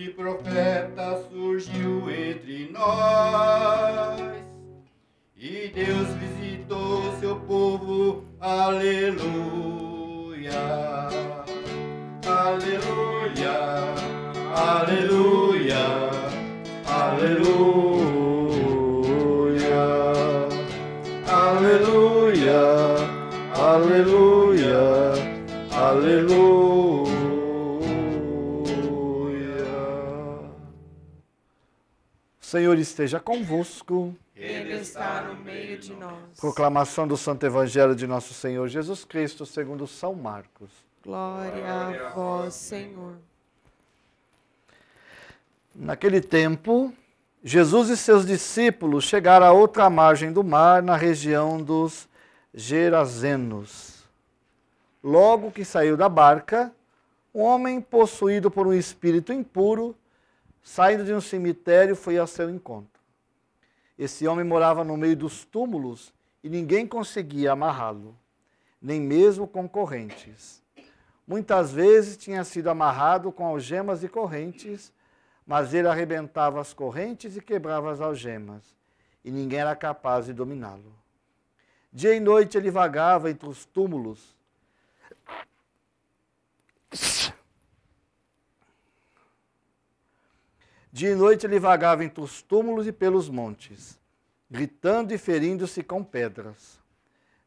grande profeta surgiu entre nós. E Deus visitou seu povo, aleluia, aleluia, aleluia, aleluia, aleluia, aleluia, aleluia. O Senhor esteja convosco. Ele está no meio de nós. Proclamação do Santo Evangelho de nosso Senhor Jesus Cristo, segundo São Marcos. Glória a vós, Senhor. Naquele tempo, Jesus e seus discípulos chegaram à outra margem do mar, na região dos Gerazenos. Logo que saiu da barca, um homem possuído por um espírito impuro, saindo de um cemitério, foi ao seu encontro. Esse homem morava no meio dos túmulos e ninguém conseguia amarrá-lo, nem mesmo com correntes. Muitas vezes tinha sido amarrado com algemas e correntes, mas ele arrebentava as correntes e quebrava as algemas, e ninguém era capaz de dominá-lo. Dia e noite ele vagava entre os túmulos, Dia e noite ele vagava entre os túmulos e pelos montes, gritando e ferindo-se com pedras.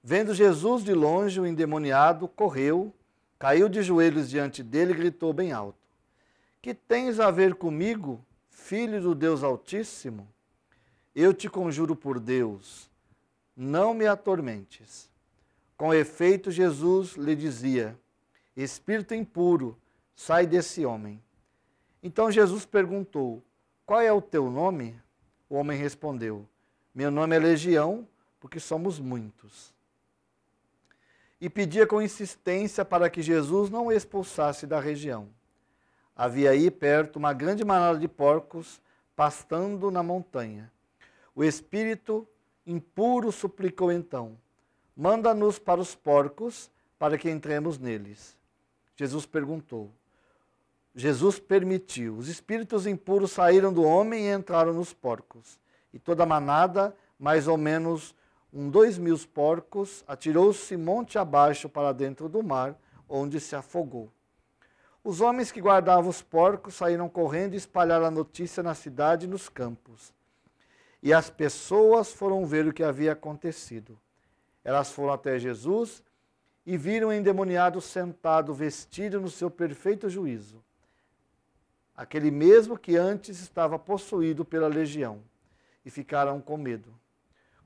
Vendo Jesus de longe, o endemoniado correu, caiu de joelhos diante dele e gritou bem alto: Que tens a ver comigo, filho do Deus Altíssimo? Eu te conjuro por Deus, não me atormentes. Com efeito, Jesus lhe dizia: Espírito impuro, sai desse homem. Então Jesus perguntou: Qual é o teu nome? O homem respondeu: Meu nome é Legião, porque somos muitos. E pedia com insistência para que Jesus não o expulsasse da região. Havia aí perto uma grande manada de porcos pastando na montanha. O espírito impuro suplicou então: Manda-nos para os porcos, para que entremos neles. Jesus permitiu. Os espíritos impuros saíram do homem e entraram nos porcos. E toda a manada, mais ou menos 2.000 porcos, atirou-se monte abaixo para dentro do mar, onde se afogou. Os homens que guardavam os porcos saíram correndo e espalharam a notícia na cidade e nos campos. E as pessoas foram ver o que havia acontecido. Elas foram até Jesus e viram o endemoniado sentado, vestido no seu perfeito juízo. Aquele mesmo que antes estava possuído pela legião, e ficaram com medo.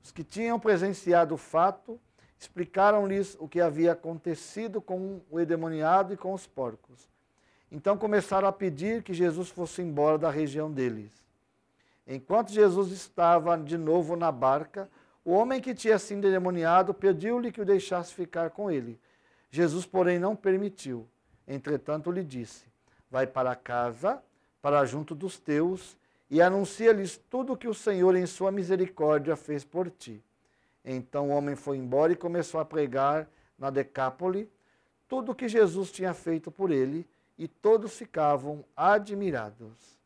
Os que tinham presenciado o fato explicaram-lhes o que havia acontecido com o endemoniado e com os porcos. Então começaram a pedir que Jesus fosse embora da região deles. Enquanto Jesus estava de novo na barca, o homem que tinha sido endemoniado pediu-lhe que o deixasse ficar com ele. Jesus, porém, não permitiu. Entretanto, lhe disse: Vai para casa, para junto dos teus, e anuncia-lhes tudo o que o Senhor, em sua misericórdia, fez por ti. Então o homem foi embora e começou a pregar na Decápole tudo o que Jesus tinha feito por ele, e todos ficavam admirados.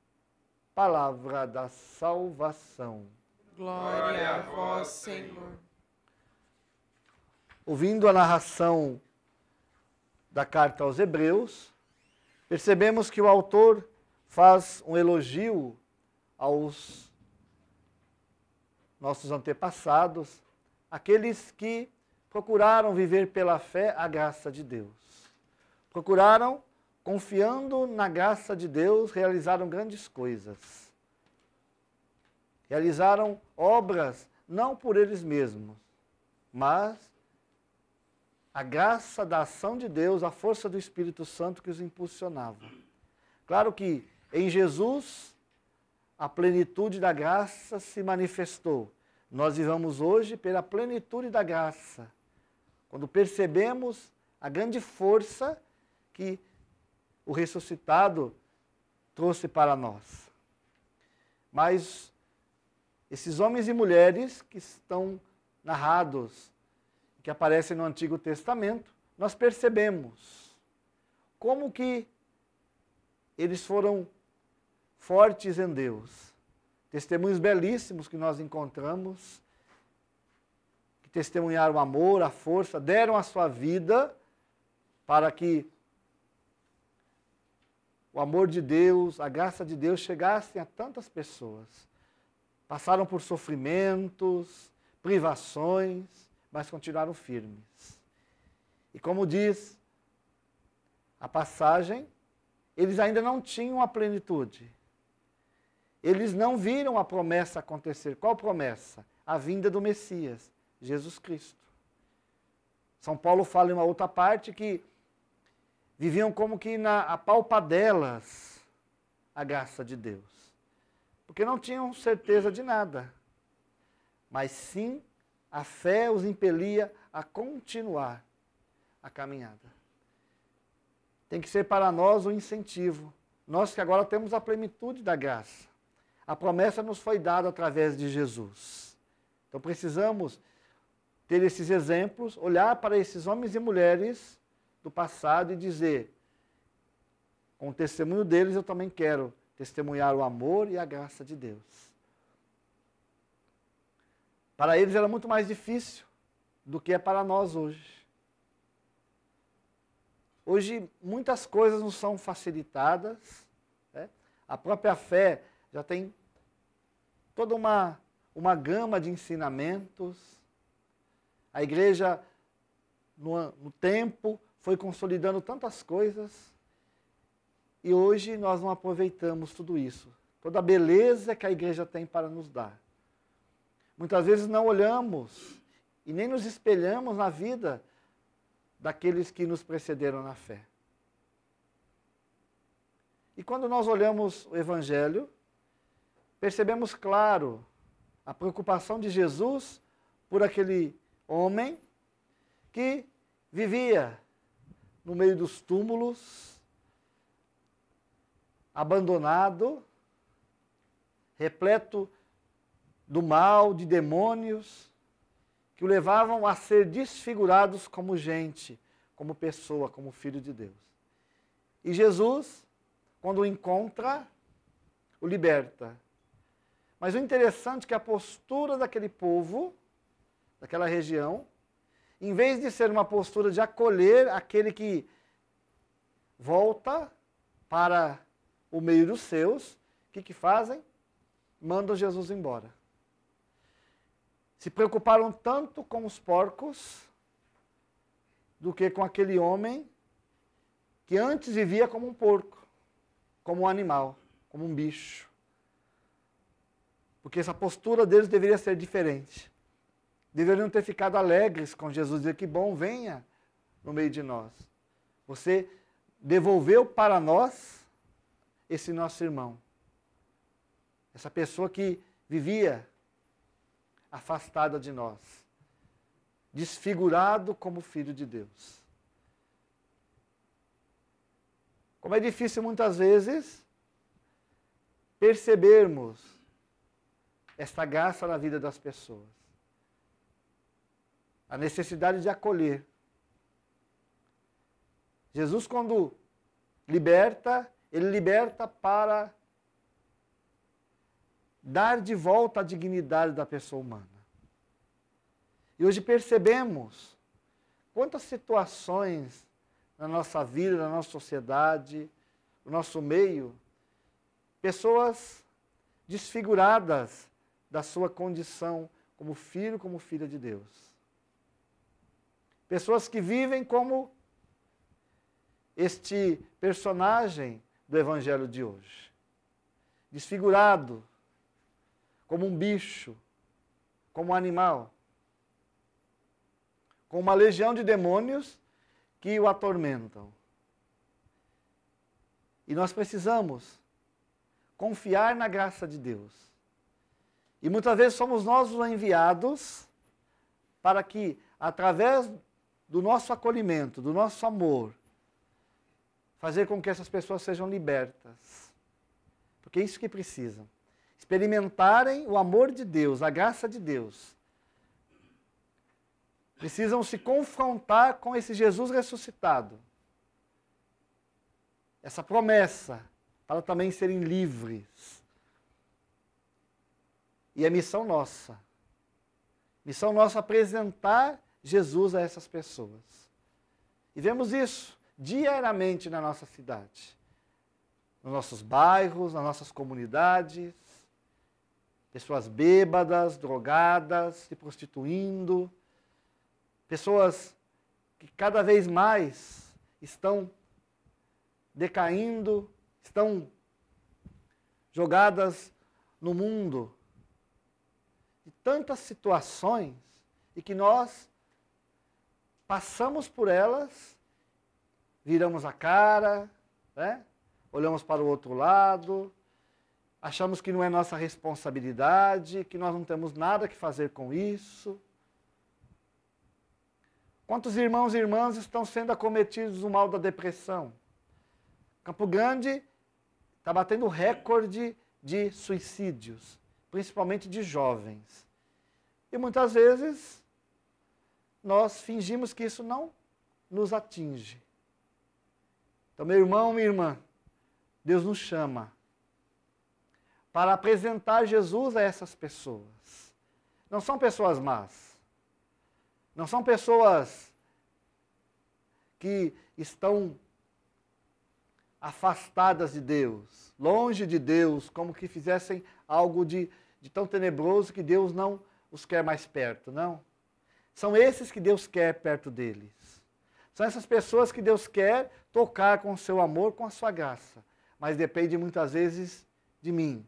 Palavra da salvação. Glória a vós, Senhor. Ouvindo a narração da carta aos Hebreus, percebemos que o autor faz um elogio aos nossos antepassados, aqueles que procuraram viver pela fé a graça de Deus. Procuraram, confiando na graça de Deus, realizaram grandes coisas. Realizaram obras não por eles mesmos, mas a graça da ação de Deus, a força do Espírito Santo que os impulsionava. Claro que em Jesus a plenitude da graça se manifestou. Nós vivamos hoje pela plenitude da graça, quando percebemos a grande força que o ressuscitado trouxe para nós. Mas esses homens e mulheres que estão narrados, que aparecem no Antigo Testamento, nós percebemos como que eles foram fortes em Deus. Testemunhos belíssimos que nós encontramos, que testemunharam o amor, a força, deram a sua vida para que o amor de Deus, a graça de Deus chegassem a tantas pessoas. Passaram por sofrimentos, privações, mas continuaram firmes. E como diz a passagem, eles ainda não tinham a plenitude. Eles não viram a promessa acontecer. Qual promessa? A vinda do Messias, Jesus Cristo. São Paulo fala em uma outra parte que viviam como que na apalpadelas a graça de Deus. Porque não tinham certeza de nada. Mas sim, a fé os impelia a continuar a caminhada. Tem que ser para nós um incentivo. Nós que agora temos a plenitude da graça. A promessa nos foi dada através de Jesus. Então precisamos ter esses exemplos, olhar para esses homens e mulheres do passado e dizer, com o testemunho deles eu também quero testemunhar o amor e a graça de Deus. Para eles era muito mais difícil do que é para nós hoje. Hoje muitas coisas nos são facilitadas, né? A própria fé já tem toda uma gama de ensinamentos. A igreja, no tempo, foi consolidando tantas coisas e hoje nós não aproveitamos tudo isso. Toda a beleza que a igreja tem para nos dar. Muitas vezes não olhamos e nem nos espelhamos na vida daqueles que nos precederam na fé. E quando nós olhamos o Evangelho, percebemos claro a preocupação de Jesus por aquele homem que vivia no meio dos túmulos, abandonado, repleto do mal, de demônios, que o levavam a ser desfigurados como gente, como pessoa, como filho de Deus. E Jesus, quando o encontra, o liberta. Mas o interessante é que a postura daquele povo, daquela região, em vez de ser uma postura de acolher aquele que volta para o meio dos seus, o que fazem? Mandam Jesus embora. Se preocuparam tanto com os porcos do que com aquele homem que antes vivia como um porco, como um animal, como um bicho. Porque essa postura deles deveria ser diferente. Deveriam ter ficado alegres com Jesus, dizer que bom, venha no meio de nós. Você devolveu para nós esse nosso irmão. Essa pessoa que vivia afastada de nós, desfigurado como filho de Deus. Como é difícil muitas vezes percebermos esta graça na vida das pessoas. A necessidade de acolher. Jesus, quando liberta, ele liberta para dar de volta a dignidade da pessoa humana. E hoje percebemos quantas situações na nossa vida, na nossa sociedade, no nosso meio, pessoas desfiguradas da sua condição como filho, como filha de Deus. Pessoas que vivem como este personagem do Evangelho de hoje. Desfigurado, como um bicho, como um animal, com uma legião de demônios que o atormentam. E nós precisamos confiar na graça de Deus. E muitas vezes somos nós os enviados para que, através do nosso acolhimento, do nosso amor, fazer com que essas pessoas sejam libertas. Porque é isso que precisam. Experimentarem o amor de Deus, a graça de Deus. Precisam se confrontar com esse Jesus ressuscitado. Essa promessa para também serem livres. E é missão nossa. Missão nossa apresentar Jesus a essas pessoas. E vemos isso diariamente na nossa cidade, nos nossos bairros, nas nossas comunidades, pessoas bêbadas, drogadas, se prostituindo, pessoas que cada vez mais estão decaindo, estão jogadas no mundo, de tantas situações, e que nós passamos por elas, viramos a cara, né? Olhamos para o outro lado, achamos que não é nossa responsabilidade, que nós não temos nada que fazer com isso. Quantos irmãos e irmãs estão sendo acometidos do mal da depressão? Campo Grande está batendo recorde de suicídios, principalmente de jovens. E muitas vezes nós fingimos que isso não nos atinge. Então, meu irmão, minha irmã, Deus nos chama para apresentar Jesus a essas pessoas. Não são pessoas más. Não são pessoas que estão afastadas de Deus, longe de Deus, como que fizessem algo de tão tenebroso que Deus não os quer mais perto, não. São esses que Deus quer perto deles. São essas pessoas que Deus quer tocar com o seu amor, com a sua graça. Mas depende muitas vezes de mim,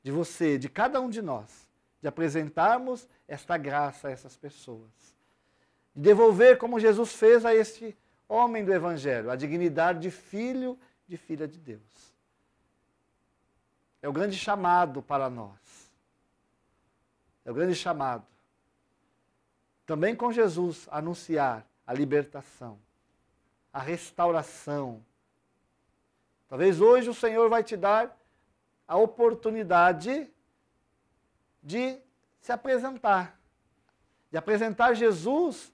de você, de cada um de nós, de apresentarmos esta graça a essas pessoas. De devolver, como Jesus fez a este homem do Evangelho, a dignidade de filho, de filha de Deus. É o grande chamado para nós. É o grande chamado. Também com Jesus, anunciar a libertação, a restauração. Talvez hoje o Senhor vai te dar a oportunidade de se apresentar, de apresentar Jesus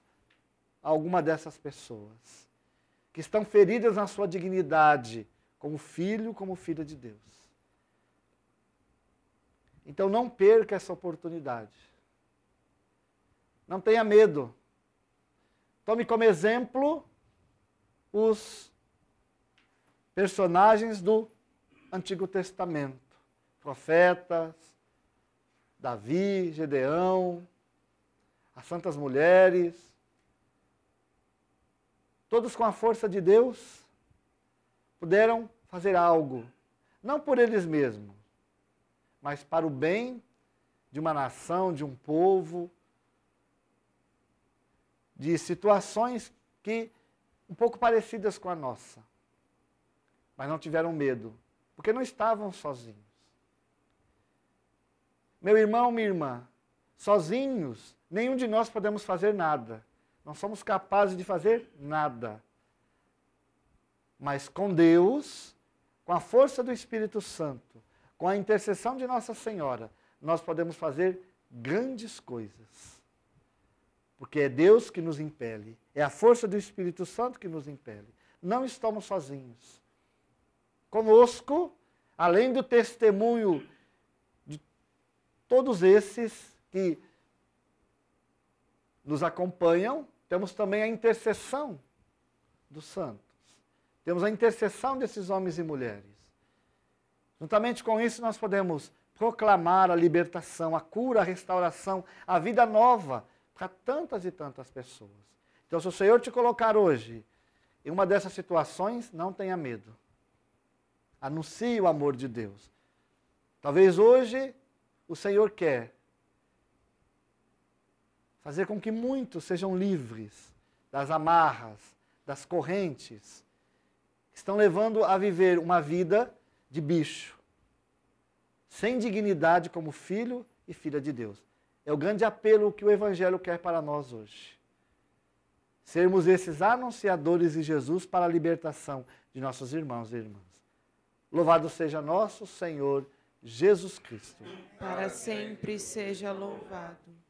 a alguma dessas pessoas que estão feridas na sua dignidade como filho, como filha de Deus. Então não perca essa oportunidade. Não tenha medo. Tome como exemplo os personagens do Antigo Testamento. Profetas, Davi, Gedeão, as santas mulheres. Todos com a força de Deus puderam fazer algo. Não por eles mesmos, mas para o bem de uma nação, de um povo, de situações que um pouco parecidas com a nossa. Mas não tiveram medo, porque não estavam sozinhos. Meu irmão, minha irmã, sozinhos, nenhum de nós podemos fazer nada. Não somos capazes de fazer nada. Mas com Deus, com a força do Espírito Santo, com a intercessão de Nossa Senhora, nós podemos fazer grandes coisas. Porque é Deus que nos impele, é a força do Espírito Santo que nos impele. Não estamos sozinhos. Conosco, além do testemunho de todos esses que nos acompanham, temos também a intercessão dos santos. Temos a intercessão desses homens e mulheres. Juntamente com isso, nós podemos proclamar a libertação, a cura, a restauração, a vida nova para tantas e tantas pessoas. Então, se o Senhor te colocar hoje em uma dessas situações, não tenha medo. Anuncie o amor de Deus. Talvez hoje o Senhor quer fazer com que muitos sejam livres das amarras, das correntes, que estão levando a viver uma vida de bicho, sem dignidade como filho e filha de Deus. É o grande apelo que o Evangelho quer para nós hoje. Sermos esses anunciadores de Jesus para a libertação de nossos irmãos e irmãs. Louvado seja nosso Senhor Jesus Cristo. Para sempre seja louvado.